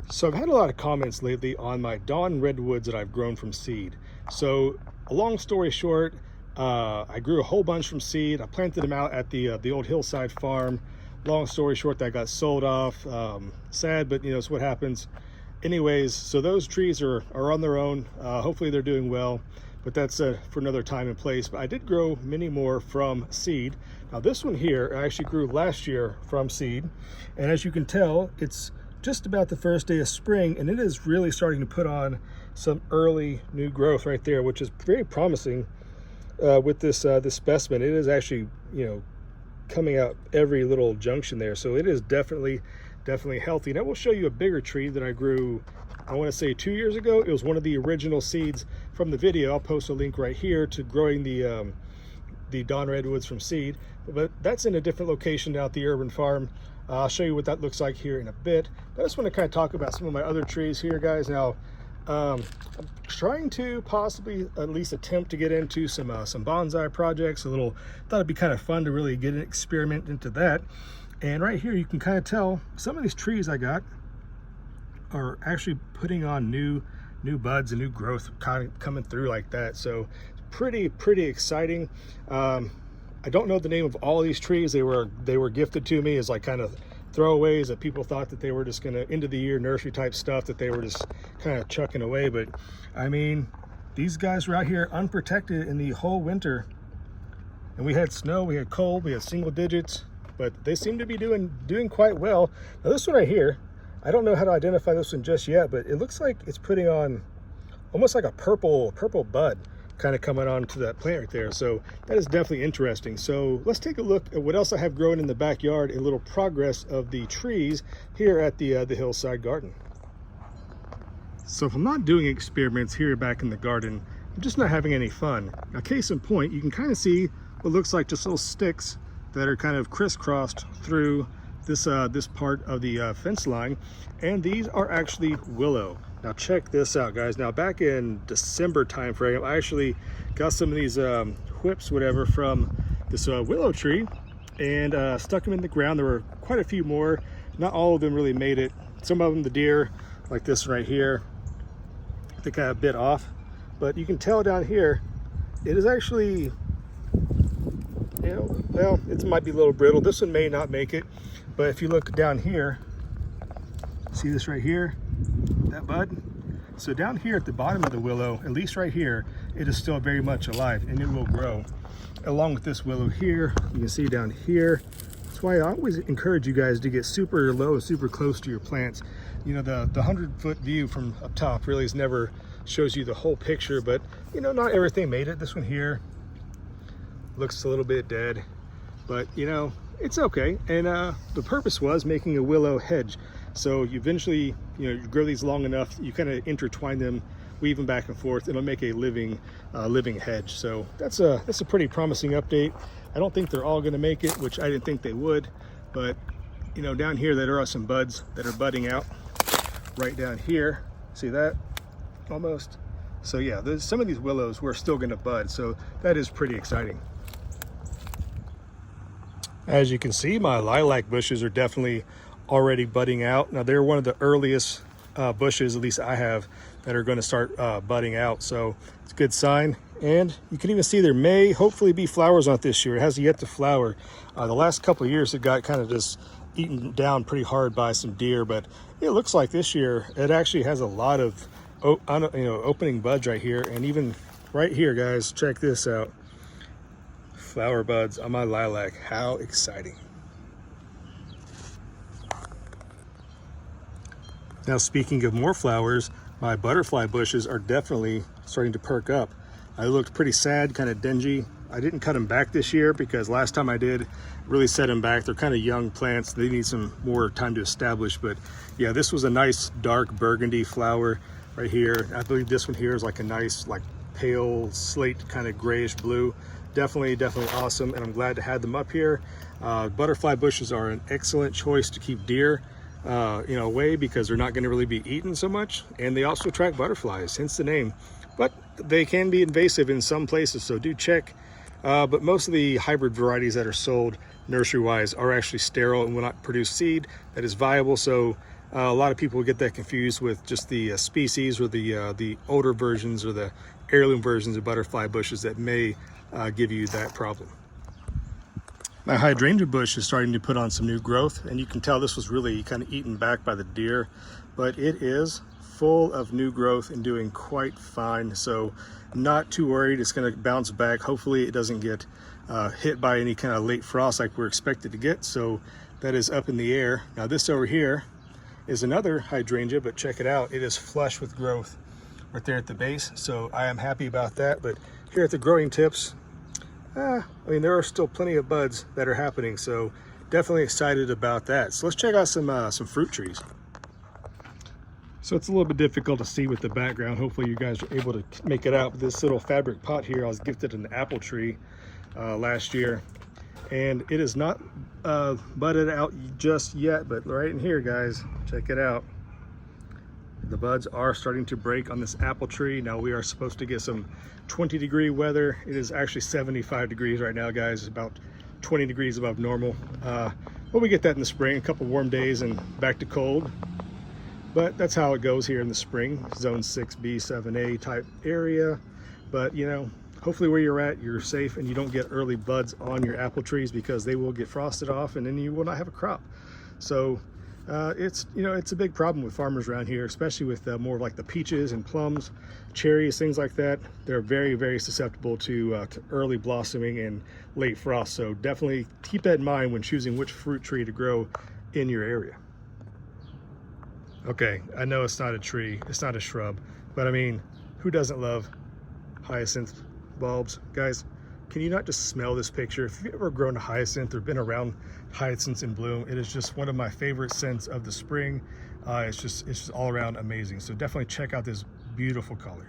So I've had a lot of comments lately on my dawn redwoods that I've grown from seed. So a long story short, I grew a whole bunch from seed. I planted them out at the old hillside farm. Long story short, that got sold off. Sad, but it's what happens. Anyways, so those trees are on their own. Hopefully they're doing well, but that's for another time and place. But I did grow many more from seed. Now this one here, I actually grew last year from seed. And as you can tell, it's just about the first day of spring, and it is really starting to put on some early new growth right there, which is very promising with this specimen. It is actually coming out every little junction there, so it is definitely healthy. And I will show you a bigger tree that I grew, I want to say 2 years ago. It was one of the original seeds from the video. I'll post a link right here to growing the dawn redwoods from seed, but that's in a different location down at the urban farm. I'll show you what that looks like here in a bit. But I just want to kind of talk about some of my other trees here, guys. Now, I'm trying to possibly at least attempt to get into some bonsai projects. Thought it'd be kind of fun to really get an experiment into that. And right here, you can kind of tell some of these trees I got are actually putting on new buds and new growth kind of coming through like that. So pretty exciting. I don't know the name of all these trees. They were gifted to me as like kind of throwaways that people thought that they were just gonna end of the year nursery type stuff that they were just kind of chucking away. But I mean, these guys were out here unprotected in the whole winter, and we had snow, we had cold, we had single digits, but they seem to be doing quite well. Now this one right here, I don't know how to identify this one just yet, but it looks like it's putting on almost like a purple bud kind of coming onto that plant right there. So that is definitely interesting. So let's take a look at what else I have growing in the backyard, a little progress of the trees here at the hillside garden. So if I'm not doing experiments here back in the garden, I'm just not having any fun. Now, case in point, you can kind of see what looks like just little sticks that are kind of crisscrossed through this part of the fence line, and these are actually willow. Now check this out, guys. Now back in December time frame, I actually got some of these whips, whatever, from this willow tree and stuck them in the ground. There were quite a few more. Not all of them really made it. Some of them, the deer, like this right here, they kind of bit off. But you can tell down here, it is actually, well, it might be a little brittle. This one may not make it, but if you look down here, see this right here, that bud? So down here at the bottom of the willow, at least right here, it is still very much alive, and it will grow. Along with this willow here, you can see down here. That's why I always encourage you guys to get super low, super close to your plants. The 100-foot view from up top really never shows you the whole picture, but not everything made it. This one here looks a little bit dead, but it's okay. And the purpose was making a willow hedge. So you eventually, you grow these long enough, you kind of intertwine them, weave them back and forth, it'll make a living hedge. So that's a pretty promising update. I don't think they're all going to make it, which I didn't think they would, but down here there are some buds that are budding out right down here. See that? Almost. So yeah, there's some of these willows were still going to bud, so that is pretty exciting. As you can see, my lilac bushes are definitely already budding out. Now they're one of the earliest bushes, at least I have, that are going to start budding out, so it's a good sign. And you can even see there may hopefully be flowers on it this year. It has yet to flower. The last couple of years it got kind of just eaten down pretty hard by some deer, but it looks like this year it actually has a lot of opening buds right here. And even right here, guys, check this out, flower buds on my lilac. How exciting. Now, speaking of more flowers, my butterfly bushes are definitely starting to perk up. I looked pretty sad, kind of dingy. I didn't cut them back this year because last time I did, really set them back. They're kind of young plants. They need some more time to establish. But yeah, this was a nice dark burgundy flower right here. I believe this one here is like a nice, like pale slate kind of grayish blue. Definitely awesome, and I'm glad to have them up here. Butterfly bushes are an excellent choice to keep deer away, because they're not going to really be eaten so much, and they also attract butterflies, hence the name. But they can be invasive in some places, so do check. But most of the hybrid varieties that are sold nursery wise are actually sterile and will not produce seed that is viable. So A lot of people get that confused with just the species or the older versions or the heirloom versions of butterfly bushes that may give you that problem. My hydrangea bush is starting to put on some new growth, and you can tell this was really kind of eaten back by the deer, but it is full of new growth and doing quite fine. So not too worried, it's going to bounce back. Hopefully it doesn't get hit by any kind of late frost like we're expected to get. So that is up in the air. Now this over here is another hydrangea, but check it out. It is flush with growth right there at the base. So I am happy about that. But here at the growing tips, I mean, there are still plenty of buds that are happening. So definitely excited about that. So let's check out some fruit trees. So it's a little bit difficult to see with the background. Hopefully you guys are able to make it out. This little fabric pot here, I was gifted an apple tree last year, and it is not budded out just yet, but right in here, guys, check it out. The buds are starting to break on this apple tree. Now we are supposed to get some 20-degree weather. It is actually 75 degrees right now, guys. It's about 20 degrees above normal. But we get that in the spring, a couple warm days and back to cold. But that's how it goes here in the spring, zone 6B, 7A type area. But you know, hopefully where you're at, you're safe and you don't get early buds on your apple trees, because they will get frosted off and then you will not have a crop. So it's a big problem with farmers around here, especially with more like the peaches and plums, cherries, things like that. They're very, very susceptible to early blossoming and late frost. So definitely keep that in mind when choosing which fruit tree to grow in your area. Okay, I know it's not a tree, it's not a shrub, but I mean, who doesn't love hyacinth bulbs? Guys, can you not just smell this picture? If you've ever grown a hyacinth or been around hyacinths in bloom, it is just one of my favorite scents of the spring. It's just all around amazing. So definitely check out this beautiful color.